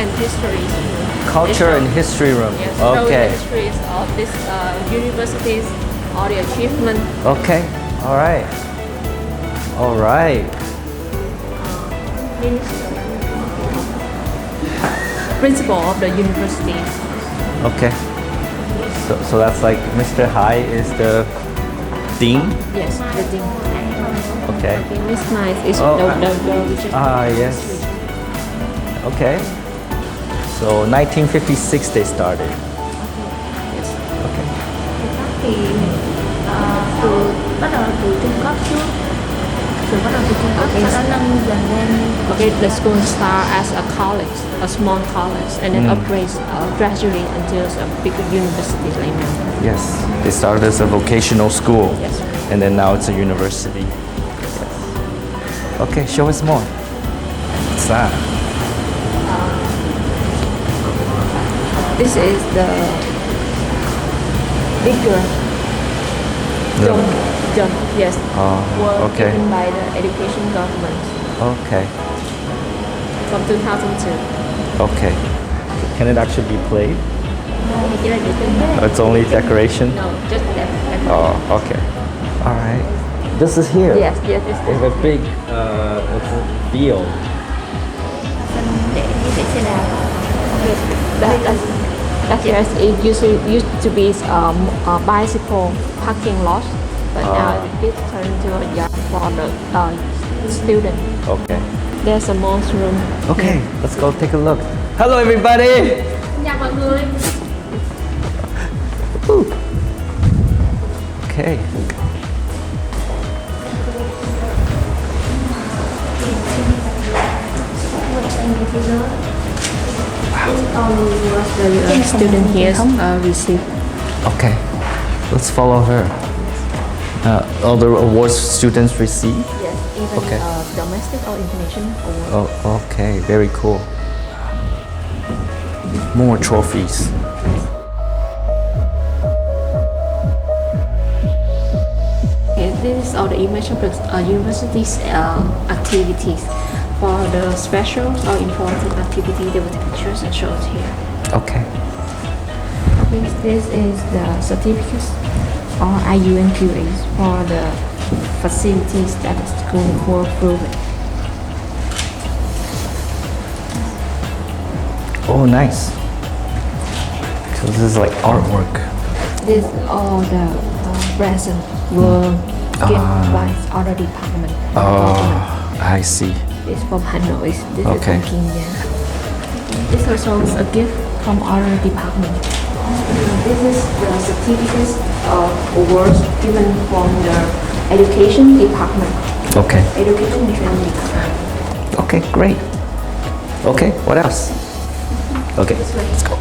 and history. Culture and history room. Yes, Okay. the histories of this universities, all the achievement. Okay. All right. All right. Principal of the university. Okay. So that's like Mr. Hai is the dean. Yes, the thing. Okay. Okay, Miss Nice is Oh, yes. Okay. So 1956 they started. Yes. Okay. Thì bắt đầu từ trung cấp trước, rồi bắt đầu từ trung cấp sau đó nâng dần lên. Okay, the school start as a college, a small college, and then upgrades gradually until a bigger university like now. Yes. They started as a vocational school. Yes. And then now it's a university. Okay, show us more. What's that? This is the bigger jump, yes, were okay. given by the education government Okay. from 2002. Okay. Can it actually be played? Chỉ là để tương tác. It's only decoration? No, just that. Oh, okay. All right. This is here. Yes, yes, this They have a big what's it, field. Để xe đạp. Yes, it used to be a bicycle parking lot, but now it turned into a yard for the student. Okay. There's a most room. Okay, let's go take a look. Hello everybody. Chào mọi người. Woo. Okay. The student here receive. Okay. Let's follow her. All the awards students receive? Yes, even Okay. Domestic or international award. Oh, okay. Very cool. More trophies. Okay, this is all the image of the university's activities. For the special or important activity, they will take pictures and show it here. Okay. This is the certificates or IUNQAs for the facilities that the school will approve it. Oh, nice. So this is like artwork. This all the present were given by other department. Oh, I see. This from Hanoi. This Okay. is from Kenya. This also is a gift from other department. This is the certificates of awards given from the education department. Okay. Education and training department. Okay, great. Okay, what else? Okay, let's go.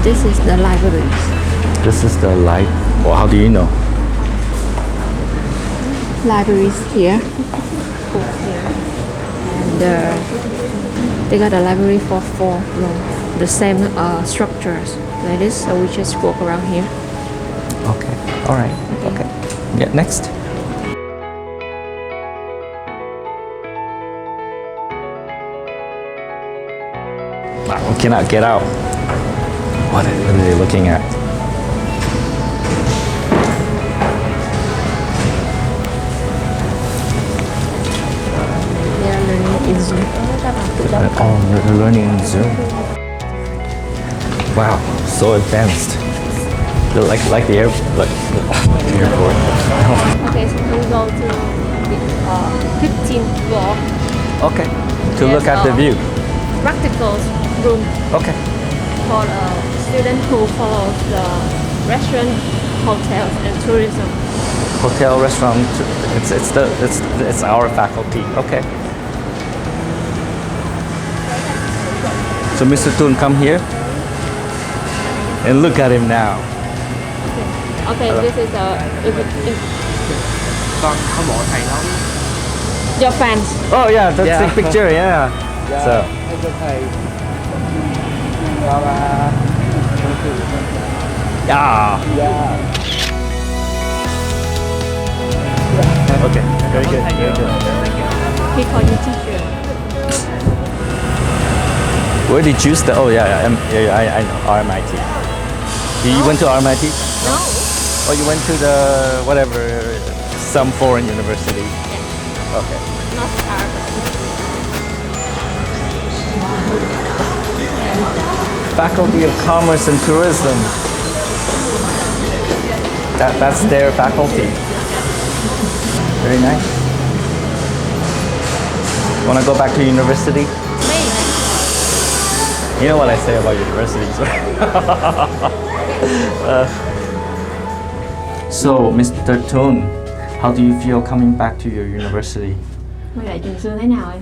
This is the libraries. This is the light. Well, how do you know? Libraries here. Here. And they got a library for 4 rooms. The same structures like this. So we just walk around here. Okay, all right. Okay. Yeah, next. We cannot get out. What are they looking at? They are learning in Zoom. Oh, they're learning in Zoom. Wow, so advanced. They're like the airport. Okay, so we go to the 15th floor. Okay, to look at the view. Practical room Okay. for students who follow the restaurant, hotels, and tourism. Hotel, restaurant. It's our faculty. Okay. So Mr. Tun, come here and look at him now. Okay, this is Con hâm mộ thầy lắm. your fans. Oh yeah, let's Yeah. take picture. Yeah. So. Hay cho thầy. Và Yeah. yeah. Okay. Very good. Very good. He call you teacher. Where did you study? Oh yeah, I know RMIT. You went to RMIT? No. Oh, you went to the whatever, some foreign university. Okay. Not Harvard. Faculty of Commerce and Tourism. That's their faculty. Very nice. Wanna go back to university? You know what I say about universities, right? So, Mr. Thun, how do you feel coming back to your university? Quay lại trường xưa thế nào em?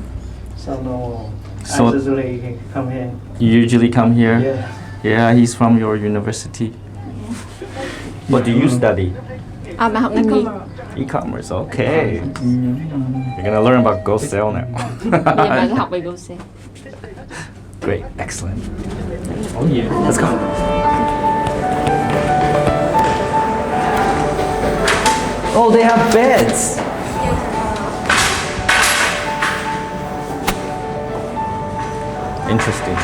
So no. So- I usually come here. You usually come here? Yeah. Yeah, he's from your university. What do you study? À, bạn học ngành gì? E-commerce, okay. You're gonna learn about Go Sale now. Bây giờ bạn học về Go Sale. Great, excellent. Oh yeah, let's go. Oh, they have beds. Interesting.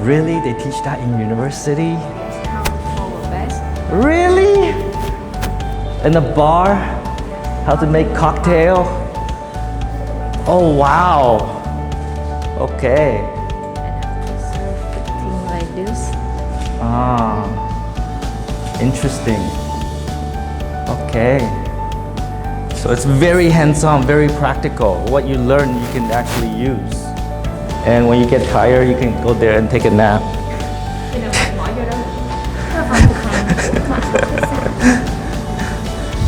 Really? They teach that in university? Really? In a bar? How to make cocktail? Oh wow. Okay. Thing like this. Ah. Interesting. Okay. So it's very hands-on, very practical. What you learn you can actually use. And when you get tired, you can go there and take a nap.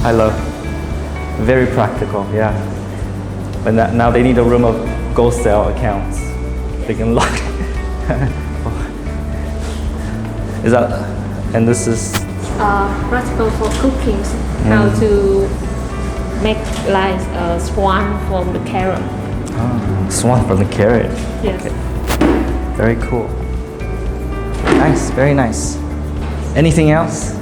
I love. Very practical, yeah. But now they need a room of Go Sell accounts. They can lock. Is that? And this is. Practical for cooking. How to make like a swan from the carrot. Swan from the carrot. Yes. Okay. Very cool. Nice, very nice. Anything else?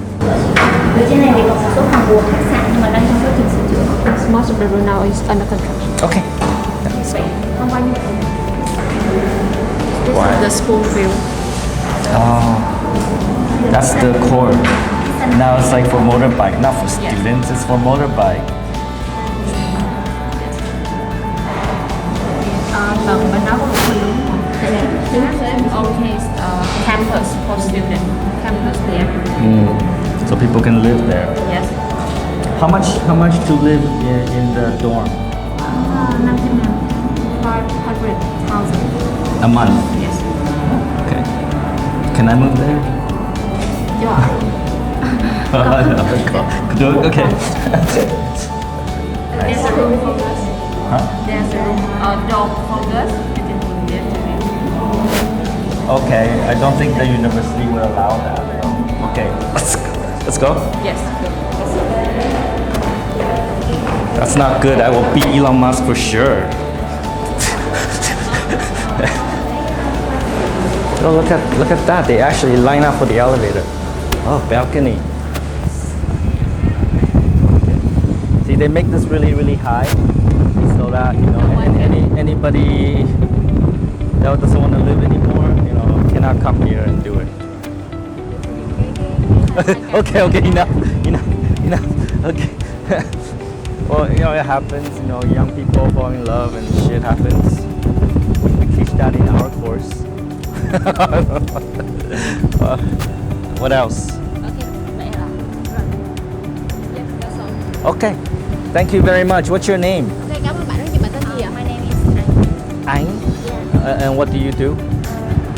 Ở trên này thì có một số phòng buồng khách sạn nhưng mà đang trong quá trình sửa chữa. Most of the room now is under construction. Okay. Không bao nhiêu. This is the school view. Oh, that's the core. Now it's like for motorbike, not for students, it's for motorbike. Vâng, bên đó có một phần đúng không? Okay, campus for student. Campus there. So people can live there. Yes. How much to live in the dorm? 500,000. A month. Yes. Okay. Can I move there? Do it? Okay. There's a room for girls. Huh? There's a room, dorm for girls. You can put there too. Okay. I don't think the university will allow that. Okay. Let's go. Yes. That's not good. I will beat Elon Musk for sure. Oh, look at that. They actually line up for the elevator. Oh, balcony. See, they make this really high so that, you know, anybody that doesn't want to live anymore, you know, cannot come here and do it. Okay, enough. Okay. Well, you know, it happens, you know, young people fall in love and shit happens. We teach that in our course. What else? Okay. Thank you very much. What's your name? Okay, cảm ơn bạn rất nhiều. Bạn tên gì ạ? My name is Anh. Anh? And what do you do?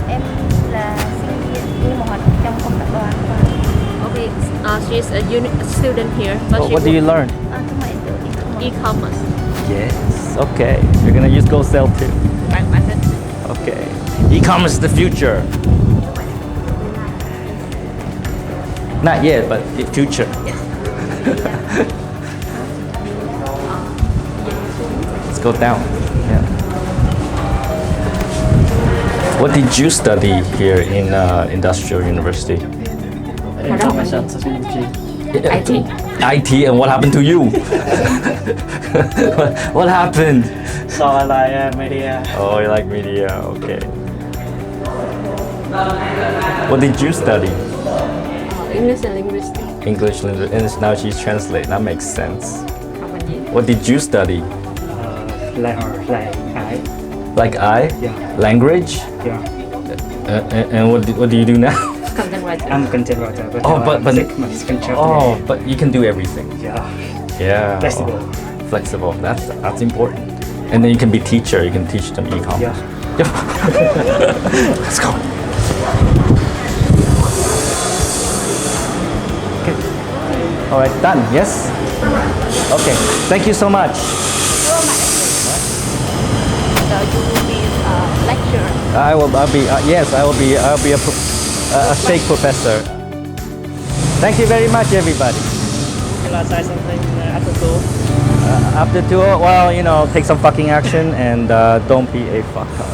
Em là sinh viên nhưng mà hoạt trong công tập đoàn. Okay, she's a student here, but What do you learn? Thương mại điện tử e-commerce. Yes. Okay. You're gonna use Go Sell too. Bạn tên gì? Okay. E-commerce is the future. Not yet, but the future. Let's go down. Yeah. What did you study here in Industrial University? Information Technology. IT. IT, and what happened to you? What happened? So I like media. Oh, you like media, okay. What did you study? English and linguistics. English, and now she's translating. That makes sense. How about you? What did you study? Like I. Like I? Yeah. Language? Yeah. And what do you do now? Content writer. I'm content writer, but Oh, but- my second job. Oh, but you can do everything. Yeah. Yeah. Flexible. Flexible. That's important. And then you can be teacher. You can teach them e-commerce. Yeah. Let's go. Okay. All right, done. Yes. Okay. Thank you so much. So you will be a lecturer. I'll be. Yes, I will be. I'll be a fake professor. Thank you very much, everybody. Can I say something after school? After 2, well, take some fucking action and don't be a fucker.